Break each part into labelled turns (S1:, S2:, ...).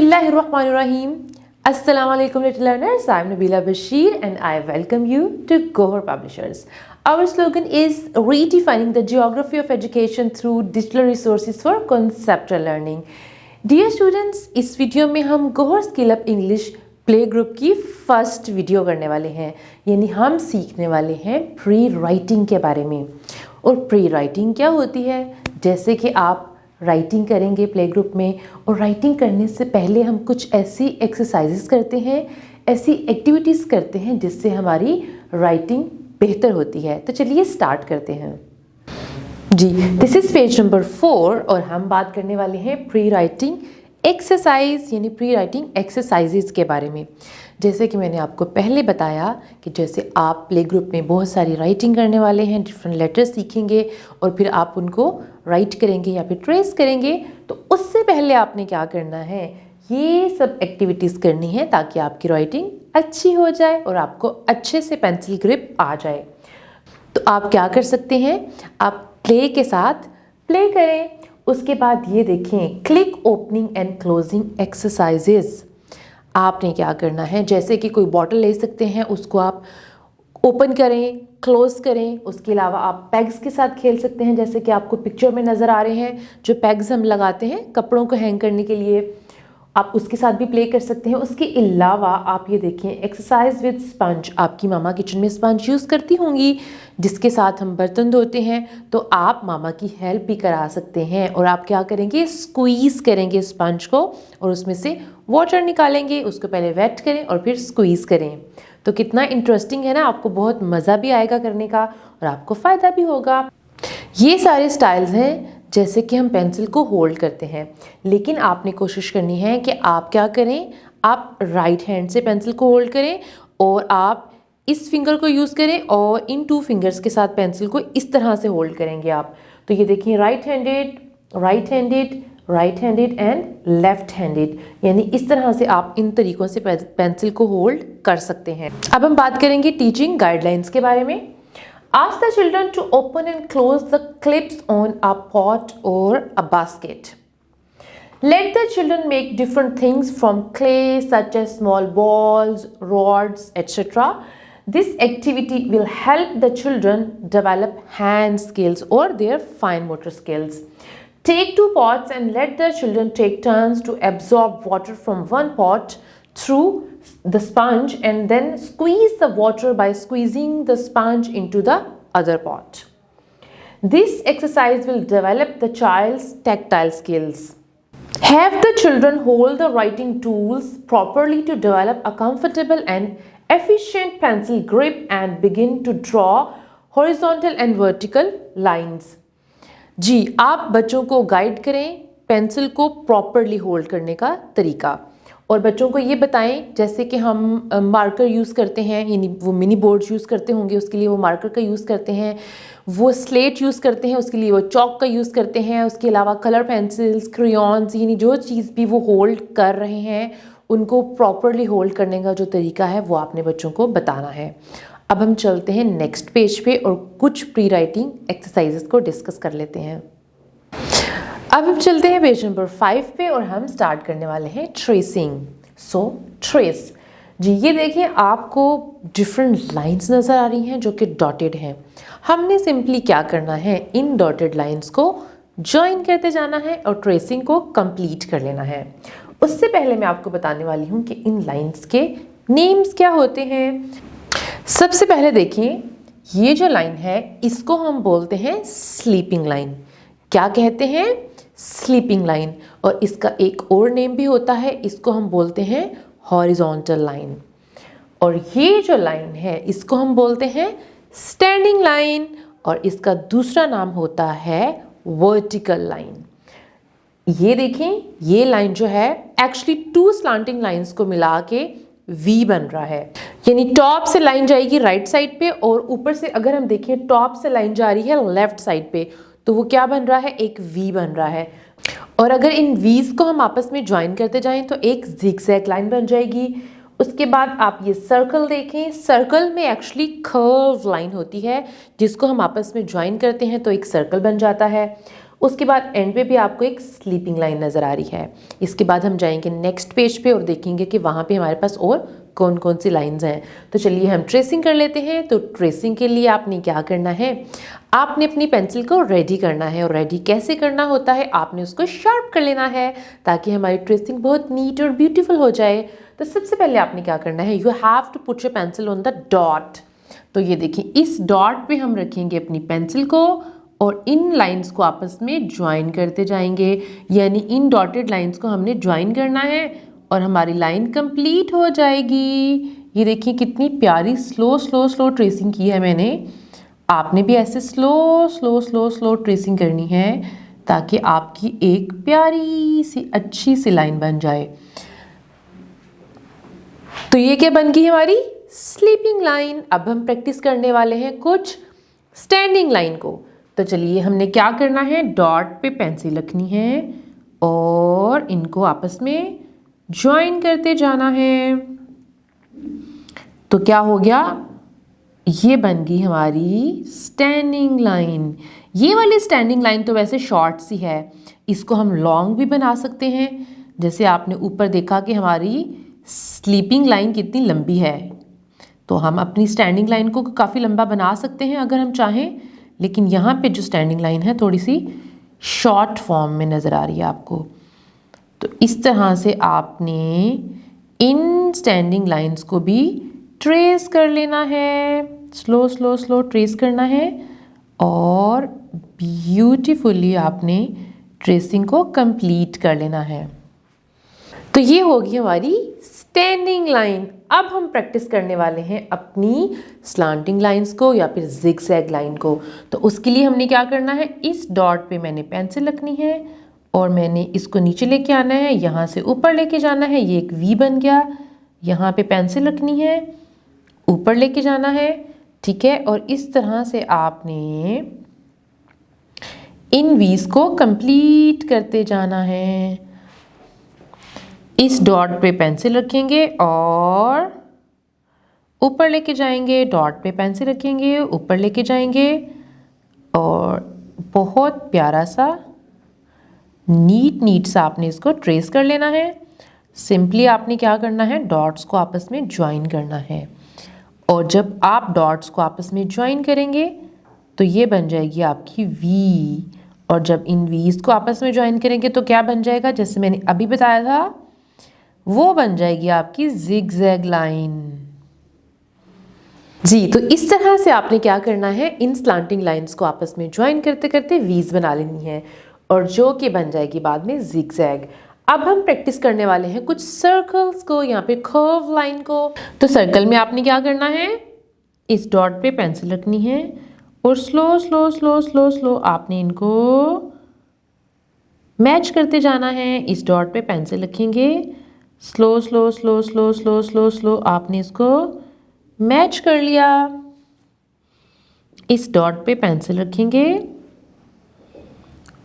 S1: Bismillahirrahmanirrahim. Assalamu alaikum little learners. I am Nabila Bashir and I welcome you to Gohar Publishers. Our slogan is redefining the geography of education through digital resources for conceptual learning. Dear students, इस video में हम Gohar skill up English play group की first video करने वाले हैं, यानी हम सीखने वाले हैं प्री राइटिंग के बारे में। और प्री राइटिंग क्या होती है? जैसे कि आप राइटिंग करेंगे प्ले ग्रुप में, और राइटिंग करने से पहले हम कुछ ऐसी एक्सरसाइजेस करते हैं, ऐसी एक्टिविटीज़ करते हैं जिससे हमारी राइटिंग बेहतर होती है। तो चलिए स्टार्ट करते हैं जी। दिस इज़ पेज नंबर 4 और हम बात करने वाले हैं प्री राइटिंग एक्सरसाइज यानी प्री राइटिंग एक्सरसाइजेज के बारे में। जैसे कि मैंने आपको पहले बताया कि जैसे आप प्ले ग्रुप में बहुत सारी राइटिंग करने वाले हैं, डिफरेंट लेटर्स सीखेंगे और फिर आप उनको राइट करेंगे या फिर ट्रेस करेंगे, तो उससे पहले आपने क्या करना है, ये सब एक्टिविटीज़ करनी है ताकि आपकी राइटिंग अच्छी हो जाए और आपको अच्छे से पेंसिल ग्रिप आ जाए। तो आप क्या कर सकते हैं, आप प्ले के साथ प्ले करें। उसके बाद ये देखें click opening and closing exercises. आपने क्या करना है, जैसे कि कोई बॉटल ले सकते हैं, उसको आप ओपन करें, क्लोज करें। उसके अलावा आप पैग्स के साथ खेल सकते हैं, जैसे कि आपको पिक्चर में नज़र आ रहे हैं जो पैग्स हम लगाते हैं कपड़ों को हैंग करने के लिए, आप उसके साथ भी प्ले कर सकते हैं। उसके अलावा आप ये देखें एक्सरसाइज विद स्पंज। आपकी मामा किचन में स्पंज यूज़ करती होंगी जिसके साथ हम बर्तन धोते हैं, तो आप मामा की हेल्प भी करा सकते हैं। और आप क्या करेंगे, स्क्वीज़ करेंगे स्पंज को और उसमें से वाटर निकालेंगे। उसको पहले वेट करें और फिर स्क्वीज़ करें। तो कितना इंटरेस्टिंग है ना, आपको बहुत मज़ा भी आएगा करने का और आपको फ़ायदा भी होगा। ये सारे स्टाइल्स हैं जैसे कि हम पेंसिल को होल्ड करते हैं, लेकिन आपने कोशिश करनी है कि आप क्या करें, आप राइट हैंड से पेंसिल को होल्ड करें और आप इस फिंगर को यूज़ करें और इन 2 फिंगर्स के साथ पेंसिल को इस तरह से होल्ड करेंगे आप। तो ये देखिए right handed, right handed, right handed and left handed, यानी इस तरह से आप इन तरीक़ों से पेंसिल को होल्ड कर सकते हैं। अब हम बात करेंगे टीचिंग गाइडलाइंस के बारे में। Ask the children to open and close the clips on a pot or a basket. Let the children make different things from clay such as small balls, rods, etc. This activity will help the children develop hand skills or their fine motor skills. Take 2 pots and let the children take turns to absorb water from one pot through the sponge and then squeeze the water by squeezing the sponge into the other pot. This exercise will develop the child's tactile skills. Have the children hold the writing tools properly to develop a comfortable and efficient pencil grip and begin to draw horizontal and vertical lines. जी, आप बच्चों को guide करें pencil को properly hold करने का तरीका, और बच्चों को ये बताएं जैसे कि हम मार्कर यूज़ करते हैं, यानी वो मिनी बोर्ड्स यूज़ करते होंगे उसके लिए वो मार्कर का यूज़ करते हैं, वो स्लेट यूज़ करते हैं उसके लिए वो चॉक का यूज़ करते हैं, उसके अलावा कलर पेंसिल्स, क्रेयॉन्स, यानी जो चीज़ भी वो होल्ड कर रहे हैं उनको प्रॉपरली होल्ड करने का जो तरीका है वो आपने बच्चों को बताना है। अब हम चलते हैं नेक्स्ट पेज पे और कुछ प्री राइटिंग एक्सरसाइजेस को डिस्कस कर लेते हैं। अब हम चलते हैं पेज नंबर 5 पे और हम स्टार्ट करने वाले हैं ट्रेसिंग। सो ट्रेस जी, ये देखिए आपको डिफरेंट लाइंस नज़र आ रही हैं जो कि डॉटेड हैं। हमने सिंपली क्या करना है, इन डॉटेड लाइंस को ज्वाइन करते जाना है और ट्रेसिंग को कंप्लीट कर लेना है। उससे पहले मैं आपको बताने वाली हूँ कि इन लाइंस के नेम्स क्या होते हैं। सबसे पहले देखिए ये जो लाइन है इसको हम बोलते हैं स्लीपिंग लाइन। क्या कहते हैं? Sleeping line. और इसका एक और नेम भी होता है, इसको हम बोलते हैं हॉरिजॉन्टल लाइन। और ये जो लाइन है इसको हम बोलते हैं स्टैंडिंग लाइन और इसका दूसरा नाम होता है वर्टिकल लाइन। ये देखें ये लाइन जो है एक्चुअली 2 स्लांटिंग लाइंस को मिला के वी बन रहा है, यानी टॉप से लाइन जाएगी राइट साइड पे और ऊपर से अगर हम देखें टॉप से लाइन जा रही है लेफ्ट साइड पे, तो वो क्या बन रहा है, एक वी बन रहा है। और अगर इन वीज को हम आपस में ज्वाइन करते जाएं तो एक जिगजैग लाइन बन जाएगी। उसके बाद आप ये सर्कल देखें, सर्कल में एक्चुअली कर्व लाइन होती है जिसको हम आपस में ज्वाइन करते हैं तो एक सर्कल बन जाता है। उसके बाद एंड पे भी आपको एक स्लीपिंग लाइन नज़र आ रही है। इसके बाद हम जाएंगे नेक्स्ट पेज पे और देखेंगे कि वहाँ पे हमारे पास और कौन कौन सी लाइंस हैं। तो चलिए हम ट्रेसिंग कर लेते हैं। तो ट्रेसिंग के लिए आपने क्या करना है, आपने अपनी पेंसिल को रेडी करना है। और रेडी कैसे करना होता है, आपने उसको शार्प कर लेना है ताकि हमारी ट्रेसिंग बहुत नीट और ब्यूटीफुल हो जाए। तो सबसे पहले आपने क्या करना है, you have to put your pencil on the dot. तो ये देखिए, इस डॉट पे हम रखेंगे अपनी पेंसिल को और इन लाइंस को आपस में ज्वाइन करते जाएंगे, यानी इन डॉटेड लाइंस को हमने ज्वाइन करना है और हमारी लाइन कंप्लीट हो जाएगी। ये देखिए कितनी प्यारी स्लो स्लो स्लो ट्रेसिंग की है मैंने। आपने भी ऐसे slow slow slow slow tracing करनी है ताकि आपकी एक प्यारी सी अच्छी सी लाइन बन जाए। तो ये क्या बन गई हमारी स्लीपिंग लाइन। अब हम प्रैक्टिस करने वाले हैं कुछ स्टैंडिंग लाइन को। तो चलिए हमने क्या करना है, डॉट पे पेंसिल रखनी है और इनको आपस में ज्वाइन करते जाना है। तो क्या हो गया, ये बन गई हमारी स्टैंडिंग लाइन। ये वाली स्टैंडिंग लाइन तो वैसे शॉर्ट सी है, इसको हम लॉन्ग भी बना सकते हैं। जैसे आपने ऊपर देखा कि हमारी स्लीपिंग लाइन कितनी लंबी है, तो हम अपनी स्टैंडिंग लाइन को काफ़ी लंबा बना सकते हैं अगर हम चाहें। लेकिन यहाँ पे जो स्टैंडिंग लाइन है थोड़ी सी शॉर्ट फॉर्म में नज़र आ रही है आपको। तो इस तरह से आपने इन स्टैंडिंग लाइंस को भी ट्रेस कर लेना है, स्लो स्लो स्लो ट्रेस करना है और ब्यूटीफुली आपने ट्रेसिंग को कंप्लीट कर लेना है। तो ये होगी हमारी स्टैंडिंग लाइन। अब हम प्रैक्टिस करने वाले हैं अपनी स्लांटिंग लाइंस को या फिर जिगजैग लाइन को। तो उसके लिए हमने क्या करना है, इस डॉट पे मैंने पेंसिल रखनी है और मैंने इसको नीचे लेके आना है, यहाँ से ऊपर लेके जाना है। ये एक वी बन गया। यहाँ पे पेंसिल रखनी है, ऊपर लेके जाना है, ठीक है। और इस तरह से आपने इन वीज को कंप्लीट करते जाना है। इस डॉट पे पेंसिल रखेंगे और ऊपर लेके जाएंगे, डॉट पे पेंसिल रखेंगे, ऊपर लेके जाएंगे और बहुत प्यारा सा नीट सा आपने इसको ट्रेस कर लेना है। सिंपली आपने क्या करना है, डॉट्स को आपस में ज्वाइन करना है। और जब आप डॉट्स को आपस में ज्वाइन करेंगे तो ये बन जाएगी आपकी वी। और जब इन वीज को आपस में ज्वाइन करेंगे तो क्या बन जाएगा, जैसे मैंने अभी बताया था, वो बन जाएगी आपकी जिगजैग लाइन। जी, तो इस तरह से आपने क्या करना है, इन स्लांटिंग लाइंस को आपस में ज्वाइन करते करते वीज बना लेनी है और जो कि बन जाएगी बाद में जिगजैग। अब हम प्रैक्टिस करने वाले हैं कुछ सर्कल्स को, यहाँ पे कर्व लाइन को। तो सर्कल में आपने क्या करना है, इस डॉट पे पेंसिल रखनी है और slow slow slow slow slow आपने इनको मैच करते जाना है। इस डॉट पे पेंसिल रखेंगे, slow slow slow slow slow slow slow आपने इसको मैच कर लिया। इस डॉट पे पेंसिल रखेंगे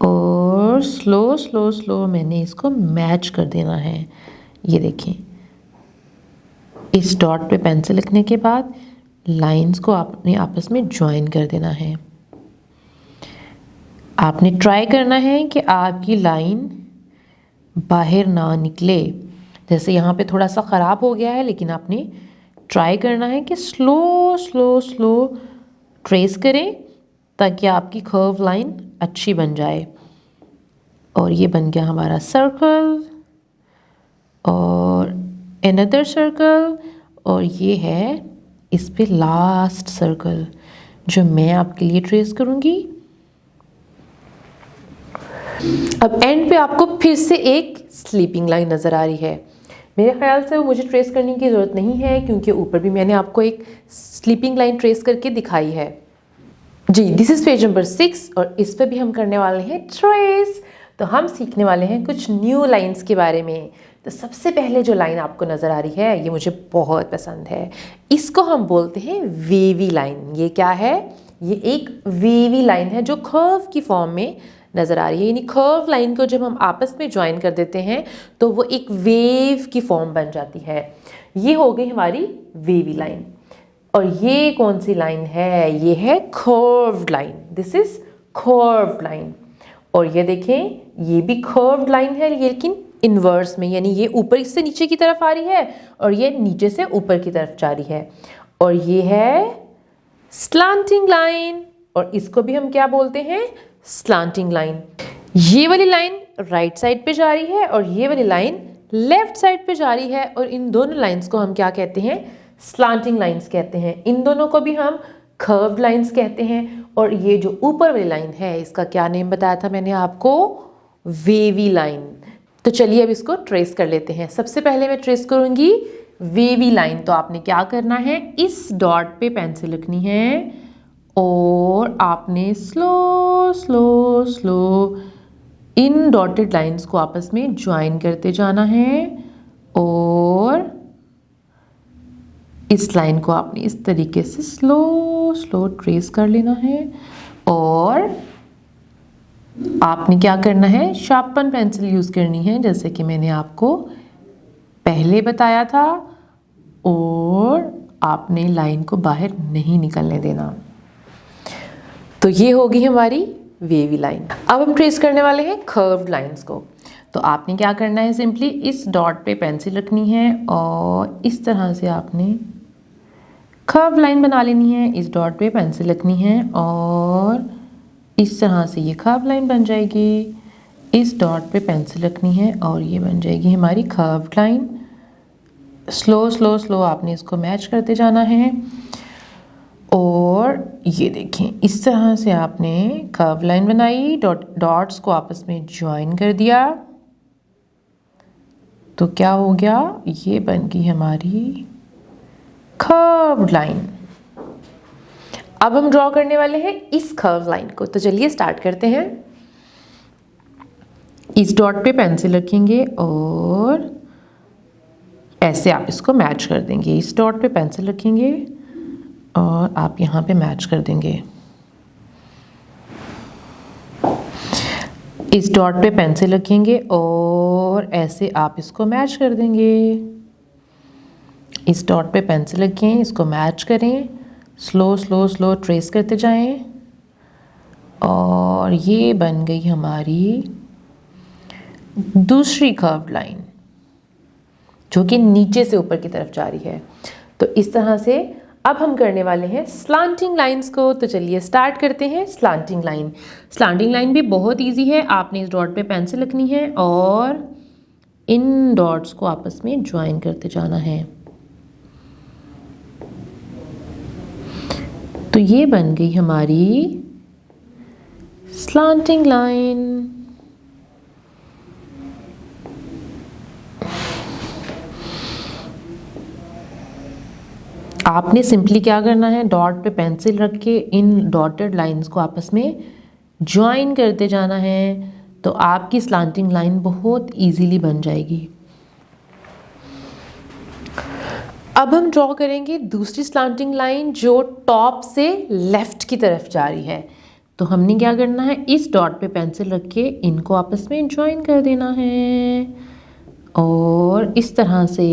S1: और स्लो स्लो स्लो मैंने इसको मैच कर देना है। ये देखें, इस डॉट पे पेंसिल रखने के बाद लाइंस को आपने आपस में ज्वाइन कर देना है। आपने ट्राई करना है कि आपकी लाइन बाहर ना निकले। जैसे यहाँ पे थोड़ा सा ख़राब हो गया है, लेकिन आपने ट्राई करना है कि स्लो स्लो स्लो ट्रेस करें ताकि आपकी कर्व लाइन अच्छी बन जाए। और ये बन गया हमारा सर्कल और अनदर सर्कल, और ये है इस पे लास्ट सर्कल जो मैं आपके लिए ट्रेस करूँगी। अब एंड पे आपको फिर से एक स्लीपिंग लाइन नज़र आ रही है। मेरे ख्याल से वो मुझे ट्रेस करने की ज़रूरत नहीं है क्योंकि ऊपर भी मैंने आपको एक स्लीपिंग लाइन ट्रेस करके दिखाई है। जी, दिस इज़ पेज नंबर 6 और इस पर भी हम करने वाले हैं ट्रेस। तो हम सीखने वाले हैं कुछ न्यू लाइंस के बारे में। तो सबसे पहले जो लाइन आपको नज़र आ रही है ये मुझे बहुत पसंद है। इसको हम बोलते हैं वेवी लाइन। ये क्या है, ये एक वेवी लाइन है जो कर्व की फॉर्म में नज़र आ रही है। यानी कर्व लाइन को जब हम आपस में ज्वाइन कर देते हैं तो वो एक वेव की फॉर्म बन जाती है। ये हो गई हमारी वेवी लाइन। और ये कौन सी लाइन है, ये है curved line. This is curved line. और ये देखें ये भी कर्व्ड लाइन है लेकिन इन्वर्स में, यानी ये ऊपर से नीचे की तरफ आ रही है और ये नीचे से ऊपर की तरफ जा रही है। और ये है स्लांटिंग लाइन, और इसको भी हम क्या बोलते हैं, स्लांटिंग लाइन। ये वाली लाइन राइट साइड पे जा रही है और ये वाली लाइन लेफ्ट साइड पे जा रही है, और इन दोनों लाइंस को हम क्या कहते हैं, स्लांटिंग लाइंस कहते हैं। इन दोनों को भी हम कर्व्ड लाइंस कहते हैं। और ये जो ऊपर वाली लाइन है इसका क्या नेम बताया था मैंने आपको, वेवी लाइन। तो चलिए अब इसको ट्रेस कर लेते हैं। सबसे पहले मैं ट्रेस करूंगी वेवी लाइन। तो आपने क्या करना है, इस डॉट पे पेंसिल रखनी है और आपने स्लो स्लो स्लो इन डॉटेड लाइंस को आपस में ज्वाइन करते जाना है, और इस लाइन को आपने इस तरीके से स्लो स्लो ट्रेस कर लेना है। और आपने क्या करना है, शार्पन पेंसिल यूज़ करनी है जैसे कि मैंने आपको पहले बताया था, और आपने लाइन को बाहर नहीं निकलने देना। तो ये होगी हमारी वेवी लाइन। अब हम ट्रेस करने वाले हैं कर्व्ड लाइंस को। तो आपने क्या करना है, सिंपली इस डॉट पे पेंसिल रखनी है और इस तरह से आपने कर्व लाइन बना लेनी है। इस डॉट पे पेंसिल रखनी है और इस तरह से ये कर्व लाइन बन जाएगी। इस डॉट पे पेंसिल रखनी है और ये बन जाएगी हमारी curved line. Slow slow slow आपने इसको मैच करते जाना है, और ये देखें इस तरह से आपने कर्व लाइन बनाई, डॉट्स को आपस में ज्वाइन कर दिया। तो क्या हो गया, ये बन गई हमारी कर्व्ड लाइन। अब हम ड्रॉ करने वाले हैं इस कर्व लाइन को। तो चलिए स्टार्ट करते हैं। इस डॉट पे पेंसिल रखेंगे और ऐसे आप इसको मैच कर देंगे। इस डॉट पे पेंसिल रखेंगे और आप यहाँ पे मैच कर देंगे। इस डॉट पे पेंसिल रखेंगे और ऐसे आप इसको मैच कर देंगे। इस डॉट पे पेंसिल रखें, इसको मैच करें, स्लो स्लो स्लो ट्रेस करते जाएं, और ये बन गई हमारी दूसरी कर्व लाइन जो कि नीचे से ऊपर की तरफ जा रही है। तो इस तरह से अब हम करने वाले हैं स्लांटिंग लाइंस को। तो चलिए स्टार्ट करते हैं स्लांटिंग लाइन। स्लांटिंग लाइन भी बहुत इजी है। आपने इस डॉट पे पेंसिल रखनी है और इन डॉट्स को आपस में ज्वाइन करते जाना है। तो ये बन गई हमारी स्लांटिंग लाइन। आपने सिंपली क्या करना है, डॉट पे पेंसिल रख के इन डॉटेड लाइंस को आपस में ज्वाइन करते जाना है। तो आपकी स्लांटिंग लाइन बहुत इजीली बन जाएगी। अब हम ड्रॉ करेंगे दूसरी स्लांटिंग लाइन जो टॉप से लेफ्ट की तरफ जा रही है। तो हमने क्या करना है, इस डॉट पे पेंसिल रख के इनको आपस में ज्वाइन कर देना है, और इस तरह से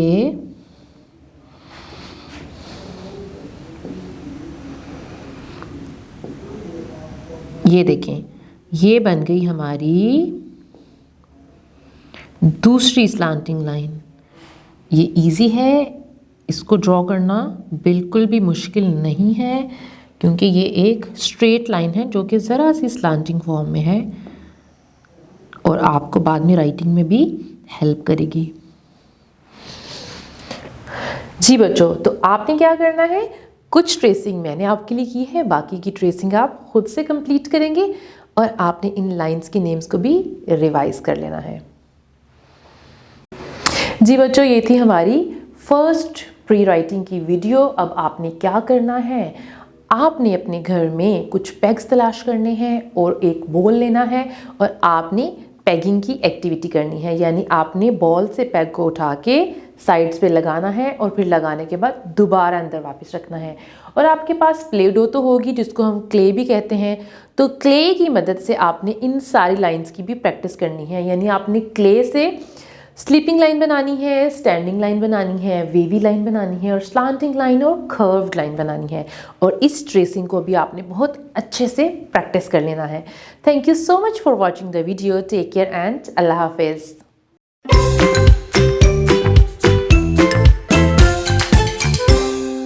S1: ये देखें ये बन गई हमारी दूसरी स्लांटिंग लाइन। ये इजी है, इसको ड्रॉ करना बिल्कुल भी मुश्किल नहीं है, क्योंकि ये एक स्ट्रेट लाइन है जो कि ज़रा सी स्लांटिंग फॉर्म में है और आपको बाद में राइटिंग में भी हेल्प करेगी। जी बच्चों, तो आपने क्या करना है, कुछ ट्रेसिंग मैंने आपके लिए की है, बाकी की ट्रेसिंग आप खुद से कंप्लीट करेंगे, और आपने इन लाइंस के नेम्स को भी रिवाइज कर लेना है। जी बच्चों, ये थी हमारी फर्स्ट प्री राइटिंग की वीडियो। अब आपने क्या करना है, आपने अपने घर में कुछ पेग्स तलाश करने हैं और एक बॉल लेना है, और आपने पेगिंग की एक्टिविटी करनी है। यानी आपने बॉल से पेग को उठा के साइड्स पे लगाना है और फिर लगाने के बाद दोबारा अंदर वापस रखना है। और आपके पास प्ले डो तो होगी, जिसको हम क्ले भी कहते हैं। तो क्ले की मदद से आपने इन सारी लाइंस की भी प्रैक्टिस करनी है। यानी आपने क्ले से स्लीपिंग लाइन बनानी है, स्टैंडिंग लाइन बनानी है, वेवी लाइन बनानी है और स्लांटिंग लाइन और कर्व्ड लाइन बनानी है। और इस ट्रेसिंग को भी आपने बहुत अच्छे से प्रैक्टिस कर लेना है। Thank you so much for watching the video. Take care and अल्लाह हाफिज़।